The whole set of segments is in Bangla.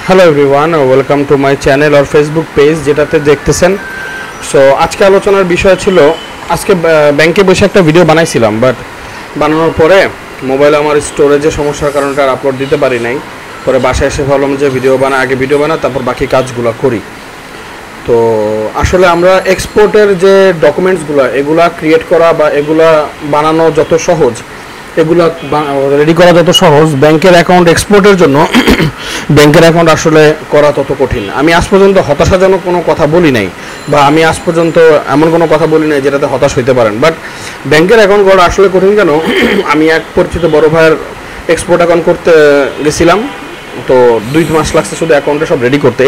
Hello everyone, welcome to my channel আর ফেসবুক পেজ যেটাতে দেখতেছেন। সো আজকে আলোচনার বিষয় ছিল, আজকে ব্যাংকে বসে একটা ভিডিও বানাইছিলাম, বাট বানানোর পরে মোবাইলে আমার স্টোরেজের সমস্যার কারণে আর আপলোড দিতে পারি নাই। পরে বাসায় এসে ভাবলাম যে আগে ভিডিও বানা, তারপর বাকি কাজগুলো করি। তো আসলে আমরা এক্সপোর্টের যে ডকুমেন্টসগুলো এগুলা ক্রিয়েট করা বা এগুলা বানানো যত সহজ, এগুলা রেডি করা যত সহজ, ব্যাংকের অ্যাকাউন্ট এক্সপোর্টের জন্য ব্যাংকের অ্যাকাউন্ট আসলে করা তত কঠিন। আমি আজ পর্যন্ত হতাশাজনক কোনো কথা বলি নাই, বা আমি আজ পর্যন্ত এমন কোনো কথা বলি নাই যেটাতে হতাশ হইতে পারেন। বাট ব্যাংকের অ্যাকাউন্ট করা আসলে কঠিন কেন? আমি এক পরিচিত বড় ভাইয়ের এক্সপোর্ট অ্যাকাউন্ট করতে গেছিলাম, তো 2 মাস লাগছে শুধু অ্যাকাউন্টে সব রেডি করতে,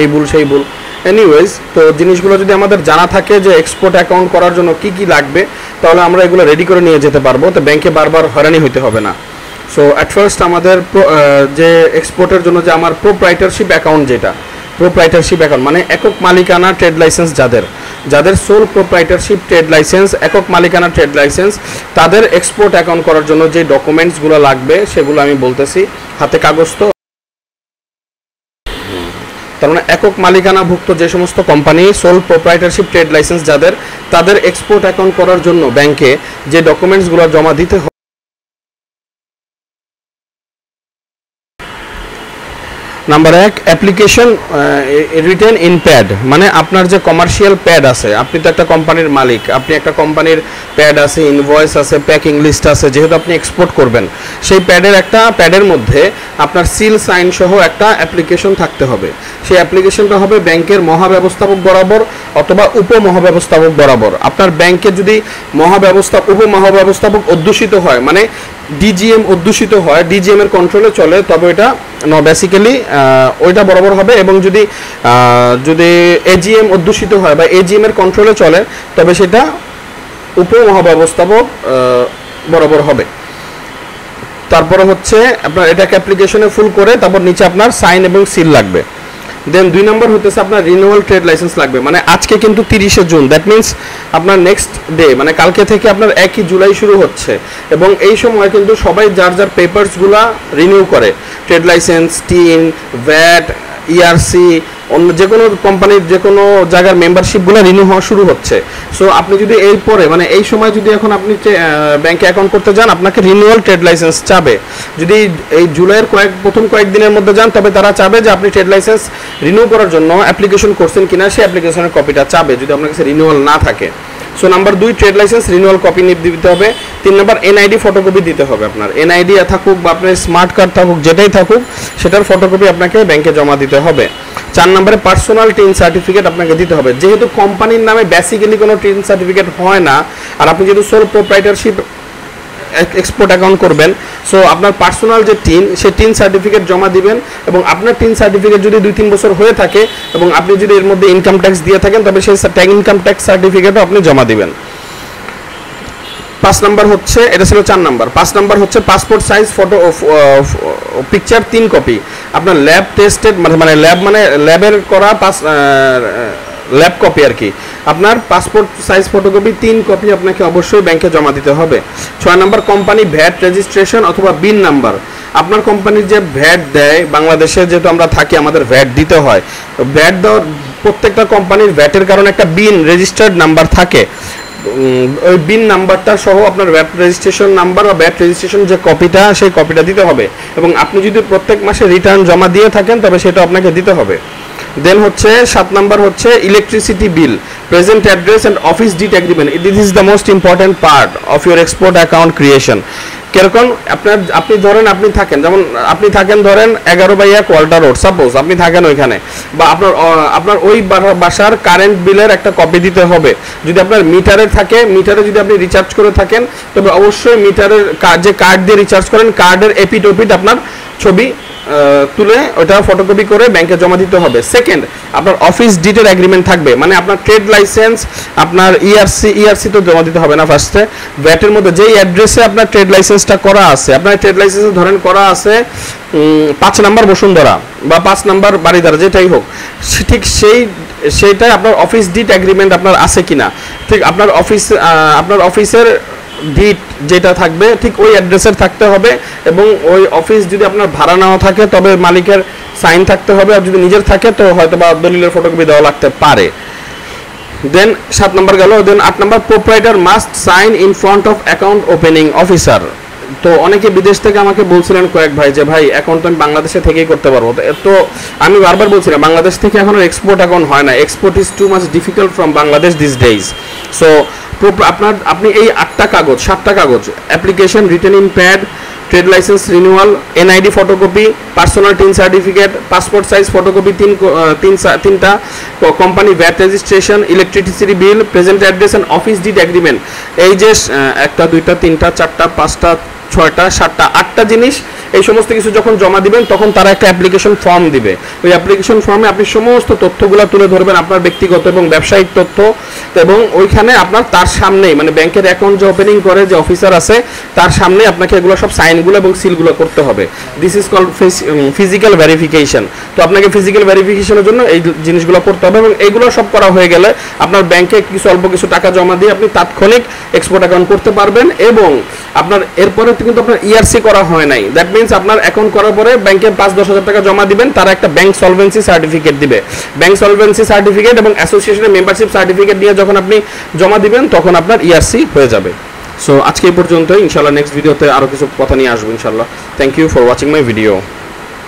এই ভুল সেই ভুল। এনিওয়েজ, তো জিনিসগুলো যদি আমাদের জানা থাকে যে এক্সপোর্ট অ্যাকাউন্ট করার জন্য কি কি লাগবে, তাহলে আমরা এগুলো রেডি করে নিয়ে যেতে পারবো, তো ব্যাংকে বারবার হয়রানি হইতে হবে না। সো অ্যাট ফার্স্ট আমাদের যে এক্সপোর্টের জন্য যে আমার প্রোপ্রাইটারশিপ অ্যাকাউন্ট, যেটা প্রোপ্রাইটারশিপ অ্যাকাউন্ট মানে একক মালিকানা ট্রেড লাইসেন্স, যাদের সোল প্রোপ্রাইটারশিপ ট্রেড লাইসেন্স, একক মালিকানা ট্রেড লাইসেন্স, তাদের এক্সপোর্ট অ্যাকাউন্ট করার জন্য যে ডকুমেন্টসগুলো লাগবে সেগুলো আমি বলতেছি। হাতে কাগজ তো, তার মানে একক মালিকানাভুক্ত যে সমস্ত কোম্পানি সোল প্রোপ্রাইটারশিপ ট্রেড লাইসেন্স যাদের, তাদের এক্সপোর্ট অ্যাকাউন্ট করার জন্য ব্যাংকে যে ডকুমেন্টসগুলো জমা দিতে হবে। Number 1, application written in pad, মানে আপনার যে কমার্শিয়াল প্যাড আছে, আপনি তো একটা কোম্পানির মালিক, আপনি একটা কোম্পানির প্যাড আছে, ইনভয়েস আছে, প্যাকিং লিস্ট আছে, যেহেতু আপনি এক্সপোর্ট করবেন, সেই প্যাডের মধ্যে আপনার সিল সাইন সহ একটা অ্যাপ্লিকেশন থাকতে হবে। সেই অ্যাপ্লিকেশনটা হবে ব্যাংকের মহাব্যবস্থাপক বরাবর অথবা উপমহাব্যবস্থাপক বরাবর। আপনার ব্যাংকে যদি উপমহাব্যবস্থাপক অধ্যুষিত হয়, মানে ডিজিএম অধ্যুষিত হয়, ডিজিএম এর কন্ট্রোলে চলে, তবে এটা বেসিক্যালি ওইটা বরাবর হবে। এবং যদি এজিএম অধ্যুষিত হয় বা এজিএম এর কন্ট্রোলে চলে, তবে সেটা উপমহাব্যবস্থাপক বরাবর হবে। তারপরে হচ্ছে আপনার এটাকে অ্যাপ্লিকেশনে ফুল করে তারপর নিচে আপনার সাইন এবং সিল লাগবে। দেন 2 নম্বর হতেছে আপনার রিনিউয়াল ট্রেড লাইসেন্স লাগবে, মানে আজকে কিন্তু 30শে জুন, দ্যাট মিনস আপনার নেক্সট ডে, মানে কালকে থেকে আপনার 1 জুলাই শুরু হচ্ছে, এবং এই সময় কিন্তু সবাই যার পেপারসগুলা রিনিউ করে, trade licence, tin, VAT, ERC, অন্য যে কোনো কোম্পানির যে কোনো জায়গার মেম্বারশিপগুলো রিনিউ হওয়া শুরু হচ্ছে। সো আপনি যদি মানে এই সময় যদি এখন আপনি ব্যাংকে অ্যাকাউন্ট করতে যান, আপনাকে রিনিউয়াল ট্রেড লাইসেন্স চাবে। যদি এই জুলাইয়ের প্রথম কয়েকদিনের মধ্যে যান, তবে তারা চাবে যে আপনি ট্রেড লাইসেন্স রিনিউ করার জন্য অ্যাপ্লিকেশন করছেন কিনা, সেই অ্যাপ্লিকেশনের কপিটা চাবে যদি আপনার কাছে রিনিউয়াল না থাকে। So number 2, trade licence renewal copy দিতে হবে। 3 নম্বর, এনআইডি ফটোকপি দিতে হবে। আপনার এনআইডি থাকুক বা আপনার স্মার্ট কার্ড থাকুক, যেটাই থাকুক, সেটার ফটোকপি আপনাকে ব্যাংকে জমা দিতে হবে। 4 নম্বরে, পার্সোনাল টিন সার্টিফিকেট আপনাকে দিতে হবে। যেহেতু কোম্পানির নামে বেসিক্যালি কোনো টিন সার্টিফিকেট হয় না, আর আপনি যেহেতু সোল প্রোপ্রাইটারশিপ এক্সপোর্ট অ্যাকাউন্ট করবেন, সো আপনার পার্সোনাল যে সেই টিন সার্টিফিকেট জমা দিবেন। এবং আপনার টিন সার্টিফিকেট যদি 2-3 বছর হয়ে থাকে এবং আপনি যদি এর মধ্যে ইনকাম ট্যাক্স দিয়ে থাকেন, তবে সেই ইনকাম ট্যাক্স সার্টিফিকেটও আপনি জমা দিবেন। 5 নম্বর হচ্ছে, এটা ছিল 4 নম্বর। 5 নম্বর হচ্ছে passport size photo picture 3 copy. আপনার ল্যাব টেস্টেড, মানে ল্যাবের করা ল্যাব কপি আর কি, আপনার পাসপোর্ট সাইজ ফটোকপি 3 কপি আপনাকে অবশ্যই ব্যাংকে জমা দিতে হবে। 6 নম্বর, কোম্পানি ভ্যাট রেজিস্ট্রেশন অথবা বিন নাম্বার। আপনার কোম্পানির যে ভ্যাট দেয়, বাংলাদেশে যেহেতু আমরা থাকি, আমাদের ভ্যাট দিতে হয়। ভ্যাট দেওয়ার প্রত্যেকটা কোম্পানির ভ্যাটের কারণে একটা বিন রেজিস্টার্ড নাম্বার থাকে, ওই বিন নাম্বারটা সহ আপনার ভ্যাট রেজিস্ট্রেশন নাম্বার বা ভ্যাট রেজিস্ট্রেশন যে কপিটা, সেই কপিটা দিতে হবে। এবং আপনি যদি প্রত্যেক মাসে রিটার্ন জমা দিয়ে থাকেন, তবে সেটা আপনাকে দিতে হবে। দেন হচ্ছে 7 নাম্বার হচ্ছে electricity bill, present address and office deed agreement. This is the most important part of your export account creation. কিরকম? আপনি ধরেন আপনি থাকেন ধরেন 11/1 কোয়াল্টার রোড, সাপোজ আপনি থাকেন ওইখানে, বা আপনার ওই বাসার কারেন্ট বিলের একটা কপি দিতে হবে। যদি আপনার মিটারে থাকে, মিটারে যদি আপনি রিচার্জ করে থাকেন, তবে অবশ্যই মিটারের যে কার্ড দিয়ে রিচার্জ করেন, কার্ডের এপিট আপনার ছবি তুলে ওটা ফটোকপি করে ব্যাংকে জমা দিতে হবে। সেকেন্ড, আপনার অফিস ডিটের এগ্রিমেন্ট থাকবে, মানে আপনার ট্রেড লাইসেন্স, আপনার ইআরসি তো জমা দিতে হবে না ফার্স্টে। ভ্যাটের মধ্যে যেই অ্যাড্রেসে আপনার ট্রেড লাইসেন্সটা করা আছে, আপনার ট্রেড লাইসেন্স ধরেন করা আছে 5 নম্বর বসুন্ধরা বা 5 নম্বর বাড়িধারা, যেটাই হোক, ঠিক সেইটাই আপনার অফিস ডিট এগ্রিমেন্ট আপনার আছে কিনা, ঠিক আপনার অফিসের ডিট যেটা থাকবে ঠিক ওই অ্যাড্রেসের থাকতে হবে। এবং ওই অফিস যদি আপনার ভাড়া নাও থাকে, তবে মালিকের সাইন থাকতে হবে, আর যদি নিজের থাকে তো হয়তো বা দলিলের ফটোকপি দেওয়া লাগতে পারে। দেন 7 নম্বর গেল। দেন 8 নম্বর, proprietor must sign in front of account opening officer. তো অনেকে বিদেশ থেকে আমাকে বলছিলেন কয়েক ভাই যে ভাই অ্যাকাউন্ট আমি বাংলাদেশে থেকেই করতে পারবো, তো আমি বারবার বলছিলাম বাংলাদেশ থেকে এখন এক্সপোর্ট অ্যাকাউন্ট হয় না, export is too much difficult from Bangladesh this days. So আপনি এই 8টা কাগজ 7টা কাগজ, application, written in pad, trade licence renewal, NID photocopy, personal TIN certificate, passport size photocopy 3টা, company VAT registration, electricity bill, present address and office deed agreement, এই যে 1টা 2টা 3টা 4টা 5টা 6টা 7টা 8টা জিনিস, এই সমস্ত কিছু যখন জমা দিবেন তখন তারা একটা অ্যাপ্লিকেশন ফর্ম দিবে। ওই অ্যাপ্লিকেশন ফর্মে আপনি সমস্ত তথ্যগুলো তুলে ধরবেন, আপনার ব্যক্তিগত এবং ব্যবসায়িক তথ্য, এবং ওইখানে আপনার তার সামনেই মানে ব্যাংকের অ্যাকাউন্ট যে ওপেনিং করে যে অফিসার আছে তার সামনে আপনাকে এগুলো সব সাইনগুলো এবং সিলগুলো করতে হবে। This is called physical verification. তো আপনাকে ফিজিক্যাল ভেরিফিকেশনের জন্য এই জিনিসগুলো করতে হবে, এবং এইগুলো সব করা হয়ে গেলে আপনার ব্যাংকে অল্প কিছু টাকা জমা দিয়ে আপনি তাৎক্ষণিক এক্সপোর্ট অ্যাকাউন্ট করতে পারবেন। এবং আপনার এরপরে কিন্তু আপনার ইআরসি করা হয় নাই, দ্যাট মিনস আপনার অ্যাকাউন্ট করার পরে ব্যাংকে 5-10 হাজার টাকা জমা দিবেন, তারা একটা ব্যাংক সলভেন্সি সার্টিফিকেট দিবে। ব্যাংক সলভেন্সি সার্টিফিকেট এবং অ্যাসোসিয়েশনের মেম্বারশিপ সার্টিফিকেট নিয়ে যখন আপনি জমা দিবেন তখন আপনার ইআরসি হয়ে যাবে। সো আজকে এই পর্যন্তই, ইনশাআল্লাহ নেক্সট ভিডিওতে আরও কিছু কথা নিয়ে আসবো ইনশাআল্লাহ। Thank you for watching my video.